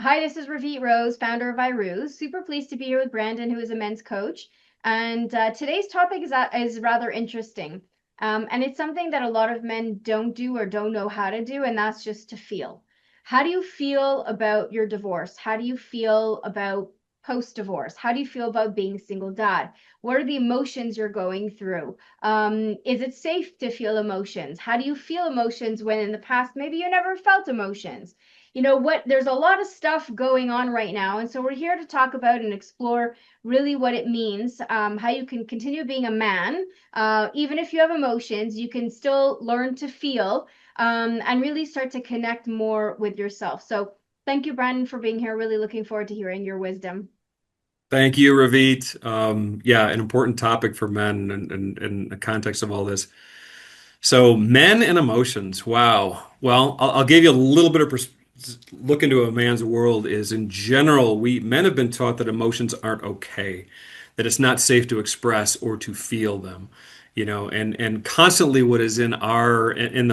Hi, this is Ravit Rose, founder of iRuse. Super pleased to be here with Brandon, who is a men's coach. And today's topic is rather interesting. And it's something that a lot of men don't do or don't know how to do, and that's just to feel. How do you feel about your divorce? How do you feel about post-divorce? How do you feel about being a single dad? What are the emotions you're going through? Is it safe to feel emotions? How do you feel emotions when in the past maybe you never felt emotions? You know what, there's a lot of stuff going on right now, and so we're here to talk about and explore really what it means, how you can continue being a man, even if you have emotions you can still learn to feel, and really start to connect more with yourself. So thank you, Brandon, for being here. Really looking forward to hearing your wisdom. Thank you, Ravit. Yeah, an important topic for men in the context of all this. So, men and emotions. Wow. Well, I'll give you a little bit of look into a man's world. Is in general, we men have been taught that emotions aren't okay, that it's not safe to express or to feel them. And constantly what is in the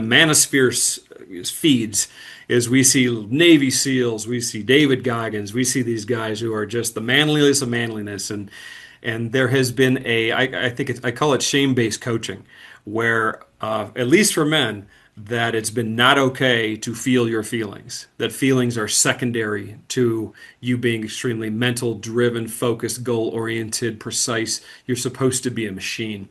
manosphere feeds is we see Navy SEALs, we see David Goggins, we see these guys who are just the manliness of manliness, and there has been I think I call it shame-based coaching, where at least for men, that it's been not okay to feel your feelings, that feelings are secondary to you being extremely mental, driven, focused, goal oriented, precise. You're supposed to be a machine.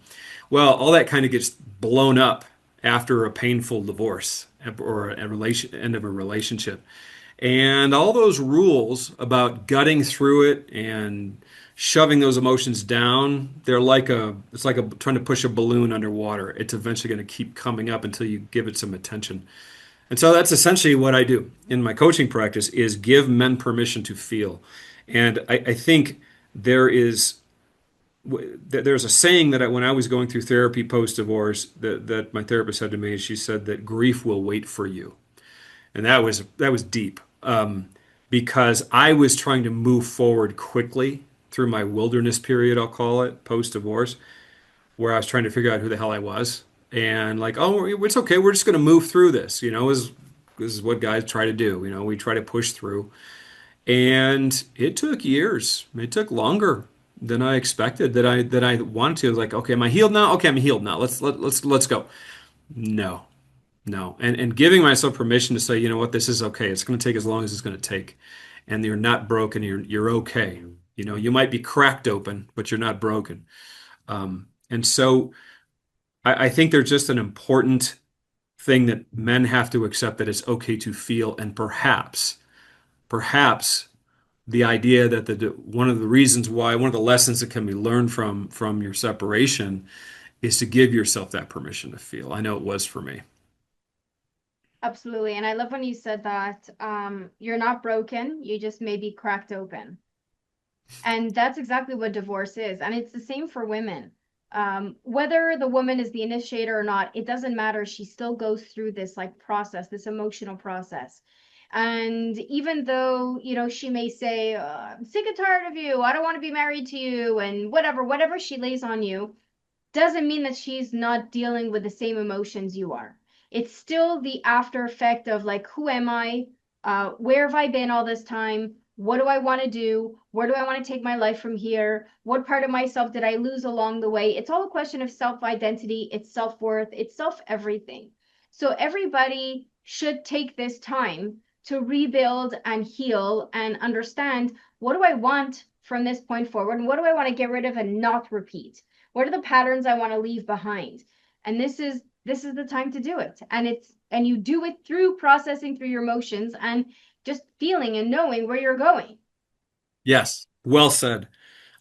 Well, all that kind of gets blown up after a painful divorce or a end of a relationship. And all those rules about gutting through it and shoving those emotions down, it's like trying to push a balloon underwater. It's eventually going to keep coming up until you give it some attention. And so that's essentially what I do in my coaching practice is give men permission to feel. And I think there is there's a saying that when I was going through therapy post-divorce that my therapist said to me. She said that grief will wait for you, and that was deep, because I was trying to move forward quickly through my wilderness period, I'll call it, post-divorce, where I was trying to figure out who the hell I was, and like, oh, it's okay, we're just going to move through this, this is what guys try to do, we try to push through. And it took years. It took longer than I expected that I wanted to. Like, okay, am I healed now? Okay, I'm healed now. Let's go. No, no. And giving myself permission to say, you know what, this is okay. It's going to take as long as it's going to take. And you're not broken. You're okay. You might be cracked open, but you're not broken. And so I think there's just an important thing that men have to accept, that it's okay to feel, and perhaps the idea that one of the reasons why, one of the lessons that can be learned from your separation is to give yourself that permission to feel. I know it was for me. Absolutely. And I love when you said that, you're not broken, you just may be cracked open. And that's exactly what divorce is. And it's the same for women. Whether the woman is the initiator or not, it doesn't matter. She still goes through this like process, this emotional process. And even though, she may say, I'm sick and tired of you, I don't want to be married to you, and whatever she lays on you, doesn't mean that she's not dealing with the same emotions you are. It's still the after effect of like, who am I? Where have I been all this time? What do I want to do? Where do I want to take my life from here? What part of myself did I lose along the way? It's all a question of self identity, it's self worth, it's self everything. So everybody should take this time to rebuild and heal and understand, what do I want from this point forward? And what do I want to get rid of and not repeat? What are the patterns I want to leave behind? And this is the time to do it. And you do it through processing through your emotions and just feeling and knowing where you're going. Yes, well said.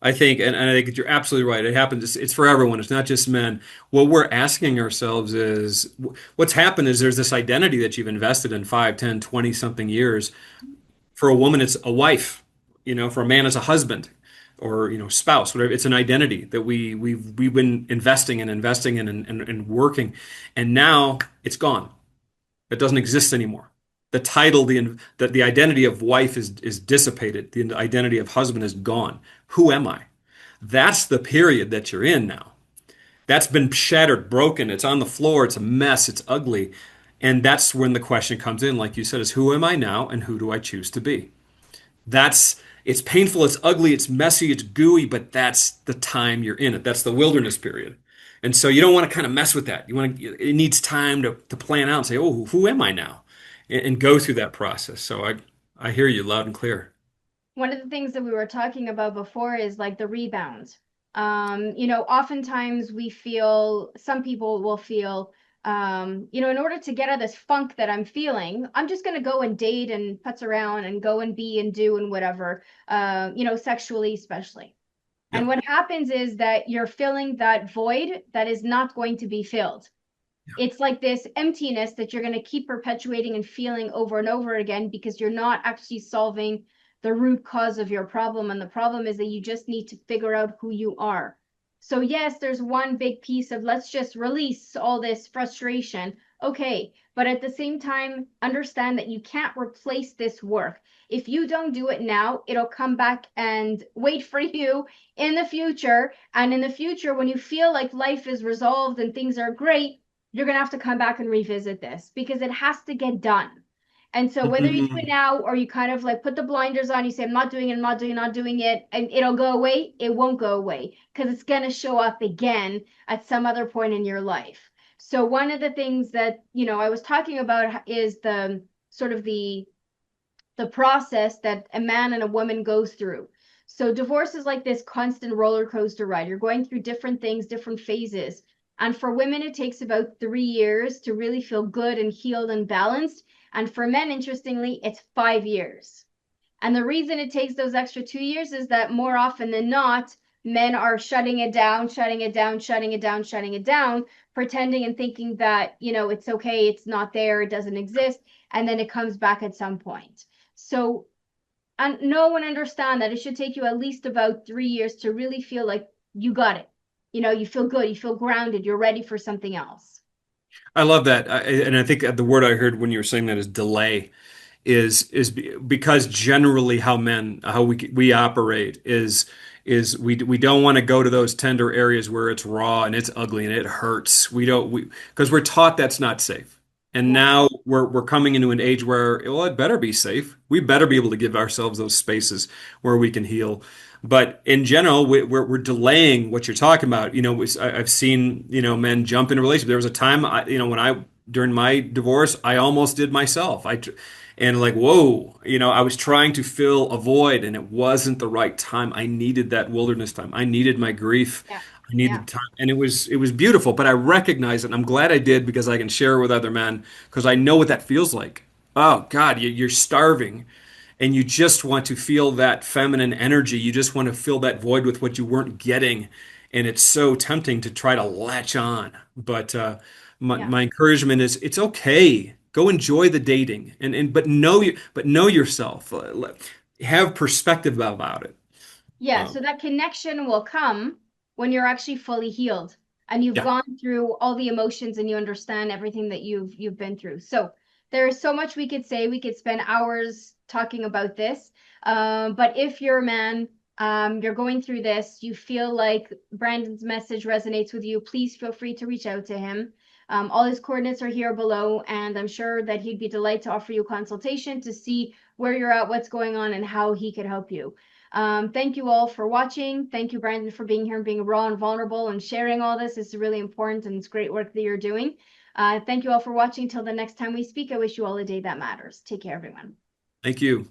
I think, and I think that you're absolutely right. It happens. It's for everyone. It's not just men. What we're asking ourselves is, what's happened is there's this identity that you've invested in 5, 10, 20 something years. For a woman, it's a wife. For a man, it's a husband or, spouse, whatever. It's an identity that we've been investing in and working. And now it's gone. It doesn't exist anymore. The title, the identity of wife is dissipated. The identity of husband is gone. Who am I? That's the period that you're in now. That's been shattered, broken. It's on the floor. It's a mess. It's ugly. And that's when the question comes in, like you said, is who am I now and who do I choose to be? That's it's painful, it's ugly, it's messy, it's gooey, but that's the time you're in it. That's the wilderness period. And so you don't want to kind of mess with that. It needs time to plan out and say, oh, who am I now? And go through that process. So I hear you loud and clear. One of the things that we were talking about before is like the rebound. Oftentimes we feel, some people will feel, in order to get out of this funk that I'm feeling, I'm just going to go and date and putz around and go and be and do and whatever, sexually, especially. And Yep. what happens is that you're filling that void that is not going to be filled. It's like this emptiness that you're going to keep perpetuating and feeling over and over again because you're not actually solving the root cause of your problem. And the problem is that you just need to figure out who you are. So, yes, there's one big piece of let's just release all this frustration. Okay. But at the same time, understand that you can't replace this work. If you don't do it now, it'll come back and wait for you in the future. And in the future, when you feel like life is resolved and things are great, you're going to have to come back and revisit this because it has to get done. And so whether you do it Mhm. now or you kind of like put the blinders on, you say, I'm not doing it, I'm not doing it, not doing it, and it'll go away, it won't go away because it's going to show up again at some other point in your life. So one of the things that, I was talking about is the sort of the process that a man and a woman goes through. So divorce is like this constant roller coaster ride. You're going through different things, different phases. And for women, it takes about 3 years to really feel good and healed and balanced. And for men, interestingly, it's 5 years. And the reason it takes those extra 2 years is that more often than not, men are shutting it down, shutting it down, shutting it down, shutting it down, pretending and thinking that, it's okay, it's not there, it doesn't exist. And then it comes back at some point. So, and no one understand that it should take you at least about 3 years to really feel like you got it. You feel good, you feel grounded, you're ready for something else. I love that. And I think the word I heard when you were saying that is delay. Because generally how we operate is we don't want to go to those tender areas where it's raw and it's ugly and it hurts. We don't we because we're taught that's not safe. And Yeah, now we're coming into an age where, well, it better be safe. We better be able to give ourselves those spaces where we can heal. But in general, we're delaying what you're talking about. I've seen, men jump into relationships. There was a time, when during my divorce, I almost did myself. And like, whoa, I was trying to fill a void and it wasn't the right time. I needed that wilderness time. I needed my grief. yeah, I yeah, needed time. And it was beautiful, but I recognize it. And I'm glad I did because I can share it with other men because I know what that feels like. Oh God, you're starving and you just want to feel that feminine energy. You just want to fill that void with what you weren't getting. And it's so tempting to try to latch on. But yeah. my encouragement is it's okay. Go enjoy the dating but know yourself. Have perspective about it. Yeah, Um, so that connection will come when you're actually fully healed and you've yeah. gone through all the emotions and you understand everything that you've been through. So there is so much we could say. We could spend hours talking about this. But if you're a man, you're going through this, you feel like Brandon's message resonates with you, please feel free to reach out to him. All his coordinates are here below, and I'm sure that he'd be delighted to offer you a consultation to see where you're at, what's going on, and how he could help you. Thank you all for watching. Thank you, Brandon, for being here and being raw and vulnerable and sharing all this. This is really important and it's great work that you're doing. Thank you all for watching. Till the next time we speak, I wish you all a day that matters. Take care, everyone. Thank you.